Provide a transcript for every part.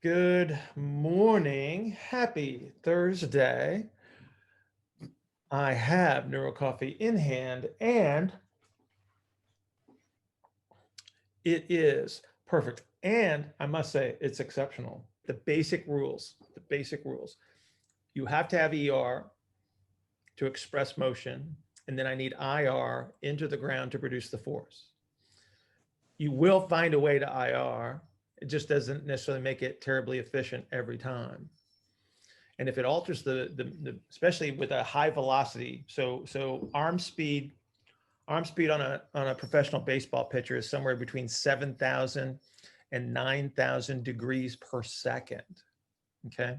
Good morning. Happy Thursday. I have Neuro Coffee in hand and it is perfect. And I must say, it's exceptional. The basic rules. You have to have ER to express motion, and then I need IR into the ground to produce the force. You will find a way to IR. It just doesn't necessarily make it terribly efficient every time. And if it alters the especially with a high velocity, so arm speed on a professional baseball pitcher is somewhere between 7,000 and 9,000 degrees per second. Okay.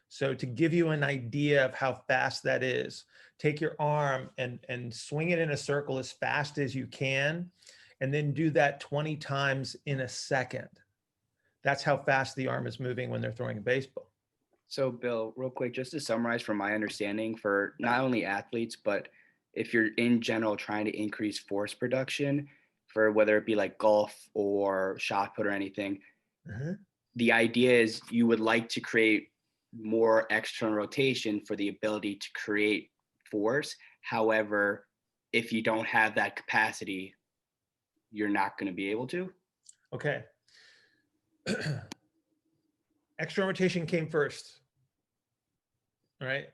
So to give you an idea of how fast that is, take your arm and swing it in a circle as fast as you can, and then do that 20 times in a second. That's how fast the arm is moving when they're throwing a baseball. So, Bill, real quick, just to summarize from my understanding, for not only athletes, but if you're in general trying to increase force production for whether it be like golf or shot put or anything, Uh-huh. the idea is you would like to create more external rotation for the ability to create force. However, if you don't have that capacity, you're not going to be able to. Okay. External rotation came first. All right.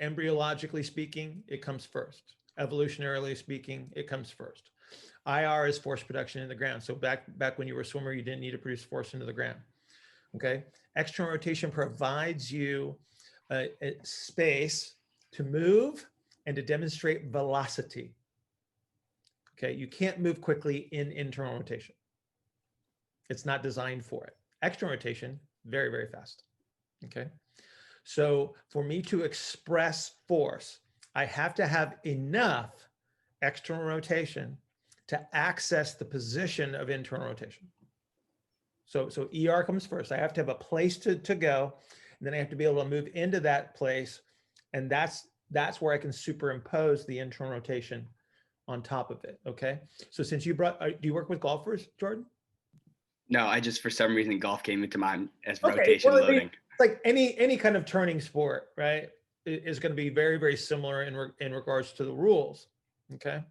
Embryologically speaking, it comes first. Evolutionarily speaking, it comes first. IR is force production in the ground. So back when you were a swimmer, you didn't need to produce force into the ground. Okay. External rotation provides you a space to move and to demonstrate velocity. Okay. You can't move quickly in internal rotation. It's not designed for it. External rotation, very, very fast. Okay. So for me to express force, I have to have enough external rotation to access the position of internal rotation. So ER comes first. I have to have a place to go, and then I have to be able to move into that place. And that's where I can superimpose the internal rotation on top of it. Okay. So since you brought, do you work with golfers, Jordan? No, I just, for some reason, golf came into mind as Okay. rotation Well, I mean, loading. it's like any kind of turning sport, right? Is going to be very, very similar in regards to the rules. Okay.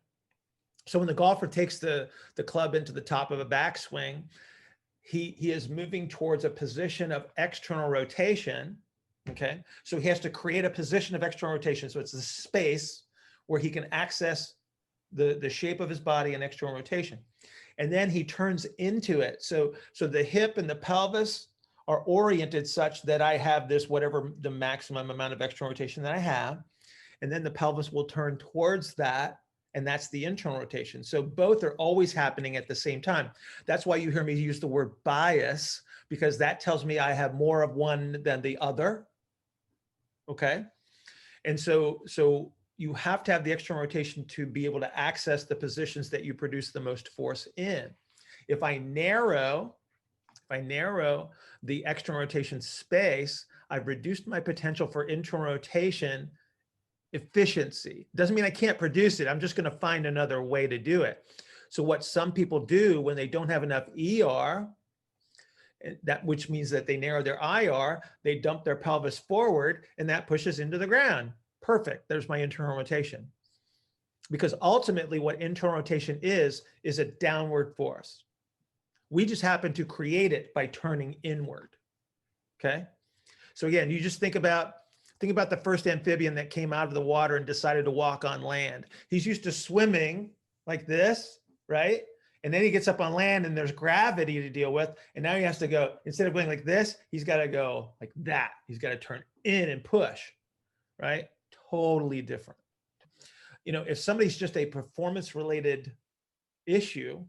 So when the golfer takes the club into the top of a backswing, he is moving towards a position of external rotation. Okay. So he has to create a position of external rotation. So it's the space where he can access the shape of his body and external rotation. And then he turns into it. So the hip and the pelvis are oriented such that I have this, whatever the maximum amount of external rotation that I have. And then the pelvis will turn towards that. And that's the internal rotation. So both are always happening at the same time. That's why you hear me use the word bias, because that tells me I have more of one than the other. Okay. And so you have to have the external rotation to be able to access the positions that you produce the most force in. If I narrow the external rotation space, I've reduced my potential for internal rotation efficiency. Doesn't mean I can't produce it. I'm just going to find another way to do it. So what some people do when they don't have enough ER, which means that they narrow their IR, they dump their pelvis forward, and that pushes into the ground. Perfect. There's my internal rotation. Because ultimately what internal rotation is a downward force. We just happen to create it by turning inward. Okay. So again, you just think about the first amphibian that came out of the water and decided to walk on land. He's used to swimming like this, right? And then he gets up on land and there's gravity to deal with. And now he has to go, instead of going like this, he's got to go like that. He's got to turn in and push, right? Totally different. You know, if somebody's just a performance related issue,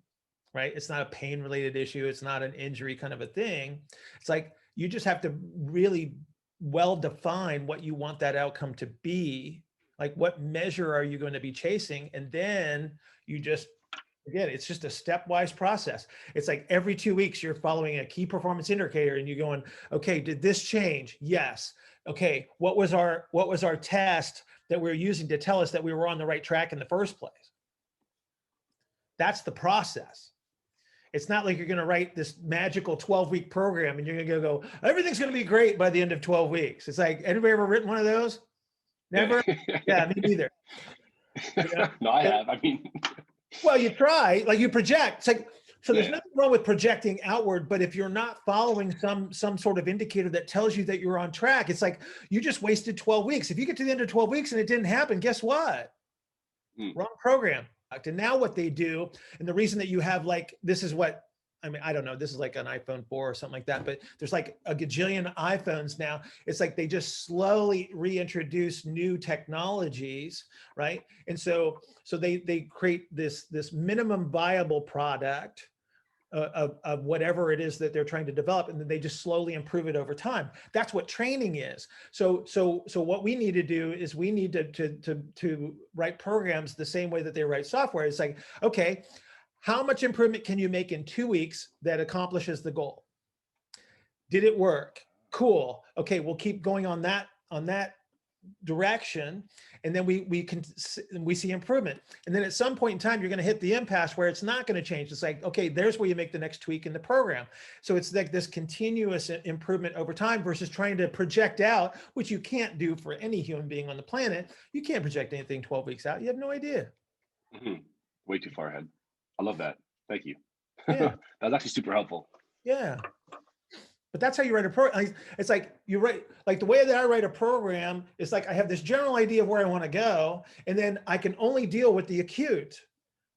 right? It's not a pain related issue. It's not an injury kind of a thing. It's like, you just have to really well define what you want that outcome to be. Like, what measure are you going to be chasing? And then you just, again, it's just a stepwise process. It's like every 2 weeks you're following a key performance indicator and you're going, okay, did this change? Yes. Okay, what was our test that we were using to tell us that we were on the right track in the first place? That's the process. It's not like you're going to write this magical 12-week program and you're going to go, everything's going to be great by the end of 12 weeks. It's like, anybody ever written one of those? Never? Yeah, me neither. You know? No, I have. I mean, Well, you try, like you project. It's like, so there's Yeah. nothing wrong with projecting outward, but if you're not following some sort of indicator that tells you that you're on track, it's like you just wasted 12 weeks. If you get to the end of 12 weeks and it didn't happen, guess what? Wrong program. And now what they do, and the reason that you have like, this is what, I mean, I don't know, this is like an iPhone 4 or something like that, but there's like a gajillion iPhones now. It's like they just slowly reintroduce new technologies, right? And so they create this minimum viable product of whatever it is that they're trying to develop, and then they just slowly improve it over time. That's what training is. So what we need to do is we need to write programs the same way that they write software. It's like, okay, how much improvement can you make in 2 weeks that accomplishes the goal? Did it work? Cool. Okay, we'll keep going on that direction, and then we see improvement. And then at some point in time, you're going to hit the impasse where it's not going to change. It's like, okay, there's where you make the next tweak in the program. So it's like this continuous improvement over time versus trying to project out, which you can't do for any human being on the planet. You can't project anything 12 weeks out. You have no idea. Way too far ahead. I love that. Thank you. Yeah. That was actually super helpful. Yeah. But that's how you write a program. It's like you write, like the way that I write a program is like I have this general idea of where I want to go, and then I can only deal with the acute,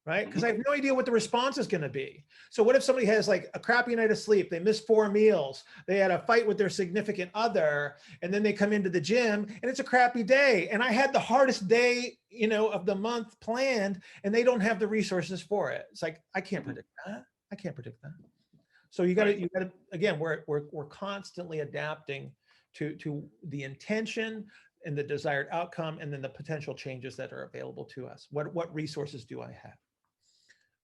right? Because I have no idea what the response is going to be. So what if somebody has like a crappy night of sleep, they missed 4 meals, they had a fight with their significant other, and then they come into the gym and it's a crappy day, and I had the hardest day, you know, of the month planned, and they don't have the resources for it. It's like, I can't predict that. I can't predict that. So you got to, again, we're constantly adapting to the intention and the desired outcome, and then the potential changes that are available to us. What resources do I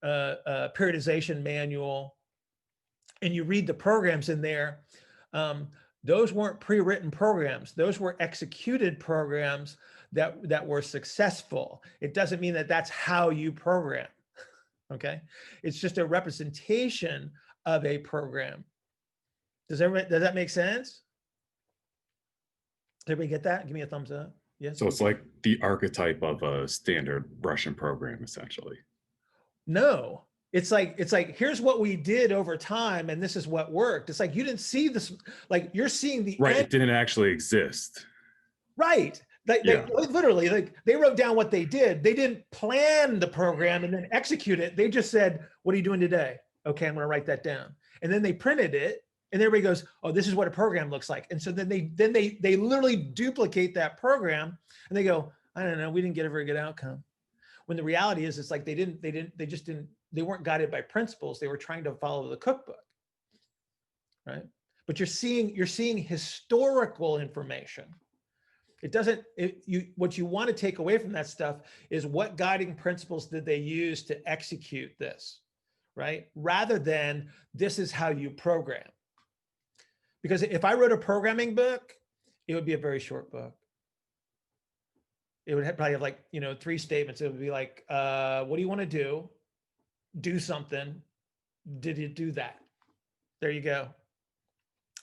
have? Periodization manual, and you read the programs in there. Those weren't pre-written programs. Those were executed programs that were successful. It doesn't mean that that's how you program. Okay, it's just a representation of a program. Does that make sense? Did everybody get that? Give me a thumbs up. Yes. So it's like the archetype of a standard Russian program, essentially. No, it's like here's what we did over time, and this is what worked. It's like you didn't see this, like you're seeing the right. end. It didn't actually exist. Right. They literally, like, they wrote down what they did. They didn't plan the program and then execute it. They just said, "What are you doing today?" Okay, I'm going to write that down. And then they printed it, and everybody goes, "Oh, this is what a program looks like." And so then they literally duplicate that program, and they go, "I don't know, we didn't get a very good outcome." When the reality is, it's like they weren't guided by principles. They were trying to follow the cookbook, right? But you're seeing historical information. It doesn't, what you want to take away from that stuff is what guiding principles did they use to execute this, right? Rather than this is how you program. Because if I wrote a programming book, it would be a very short book. It would probably have like, 3 statements. It would be like, what do you want to do? Do something. Did you do that? There you go.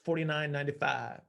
$49.95.